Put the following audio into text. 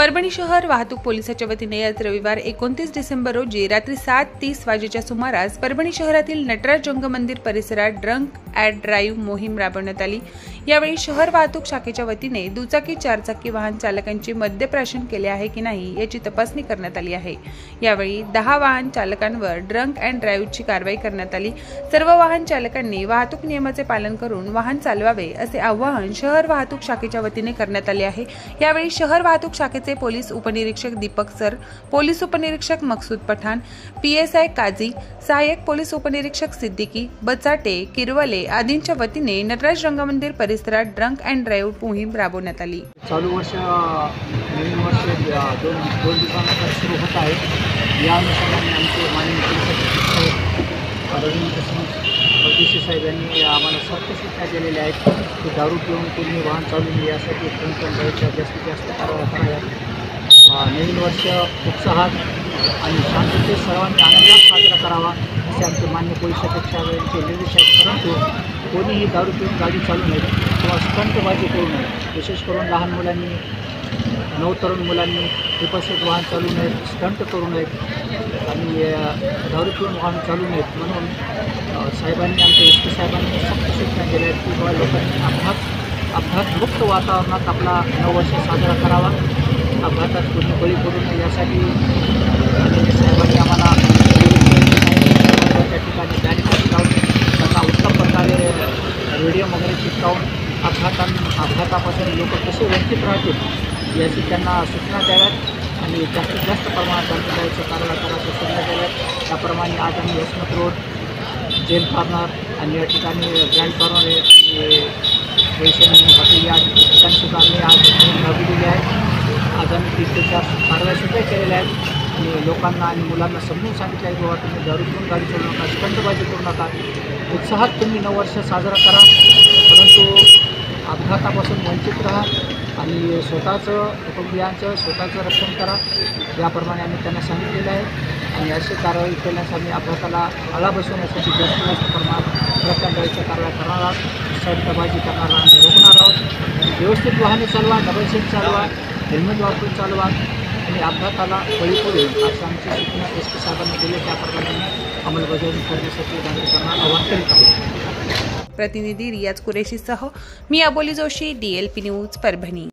परभणी शहर वाहतूक पोलिसाच्या वतीने आज रविवार 29 डिसेंबर रोजी रात्री 7:30 वाजेच्या सुमारास परभणी शहरातील नटराज रंगमंदिर परिसरात ड्रंक अँड ड्राईव्ह मोहीम राबवण्यात आली। यावेळी शहर वाहतूक शाखेच्या वतीने दुचाकी चारचाकी वाहन चालकांचे मद्यप्राशन केले आहे की नाही याची तपासणी करण्यात आली आहे। यावेळी 10 वाहन चालकांवर ड्रंक अँड ड्राईव्हची कारवाई करण्यात आली। सर्व वाहन चालकांनी वाहतूक नियमाचे पालन करून वाहन चालवावे असे आवाहन शहर वाहतूक शाखेच्या वतीने करण्यात आले आहे। यावेळी शहर वाहतूक शाखेचे पोलीस उपनिरीक्षक दीपक सर, पोलीस उपनिरीक्षक मकसूद पठाण, पीएसआय काजी, सहाय्यक पोलीस उपनिरीक्षक सिद्दीकी, बचाटे, किरवले आदींच्या वतीने नटराज रंगमंदिर परिसरात ड्रंक अँड ड्राईव्ह मोहीम राबवण्यात आली। चालू वर्ष नवीन वर्ष दोन दिवसानंतर सुरू होत आहे। या अनुषंगाने आमचे माननीय पोलीस साहेब यांनी आम्हाला सक्त सूचना केलेल्या आहेत की दारू पिऊन कोणी वाहन चालू नये यासाठी ड्रंक अँड ड्राईव्हच्या जास्तीत जास्त कारवाया कराव्यात। नवीन वर्ष उत्साहात आणि शांततेत सर्वांनी आनंदात साजरा करावा असे आमचे मान्य पोलीस अधीक्षक यांचे निर्देश आहेत। परंतु कोणीही दारू पिऊन गाडी चालू नये किंवा स्टंटबाजी करू नये। विशेष करून लहान मुलांनी, नवतरुण मुलांनी विपरीत वाहन चालू नयेत, स्टंट करू नयेत आणि दारू पिऊन वाहन चालू नयेत म्हणून साहेबांनी, आमच्या एसपी साहेबांनी सक्त सूचना केल्या आहेत की बाबा लोकांनी अपघातमुक्त वातावरणात आपला नववर्ष साजरा करावा। अपघातात कोणी बळी पडू नये यासाठी साहेबांनी आम्हाला त्या ठिकाणी बॅरिकेड लावून त्यांना उत्तम प्रकारे रेडियम वगैरे चिटकावून अपघातापासून लोक कसे वंचित राहतील याची त्यांना सूचना द्याव्यात आणि जास्तीत जास्त प्रमाणात दंड द्यायचं कारवाई करायच्या सूचना द्याव्यात। त्याप्रमाणे आज आम्ही यशवंत रोड, जेल कॉर्नर आणि या ठिकाणी ग्रँड कॉर्नर वैष्णवी हॉटेल या ठिकाणी सुद्धा आम्ही आज राबविलेली आहे। आज आम्ही 3 ते 4 कारवाया केलेल्या आहेत आणि लोकांना आणि मुलांना समजून सांगितलं आहे की बाबा तुम्ही दारू पिऊन गाडी चालवू नका, स्टंटबाजी करू नका, उत्साहात तुम्ही नववर्ष साजरा करा, परंतु अपघातापासून वंचित राहा आणि स्वतःचं, कुटुंबियांचं, स्वतःचं रक्षण करा याप्रमाणे आम्ही त्यांना सांगितलेलं आहे। आणि अशी कारवाई केल्यास आम्ही अपघाताला आळा बसवण्यासाठी जास्तीत जास्त प्रमाणात ड्रंक अँड ड्राईव्हच्या कारवाया करणार आहोत, स्टंटबाजी करणार आम्ही रोखणार आहोत। व्यवस्थित वाहने चालवा, डबल सीट चालवा, हेल्मेट वापरून चालवा आणि अपघाताला बळी पडू अशी आमची सूचना एसपी साहेबांनी दिली, त्याप्रमाणे अंमलबजावणी करण्यासाठी नागरिकांना आवाहन करीत आहोत। प्रतिनिधी रियाज कुरेशीसह मी अबोली जोशी, DLP न्यूज, परभणी।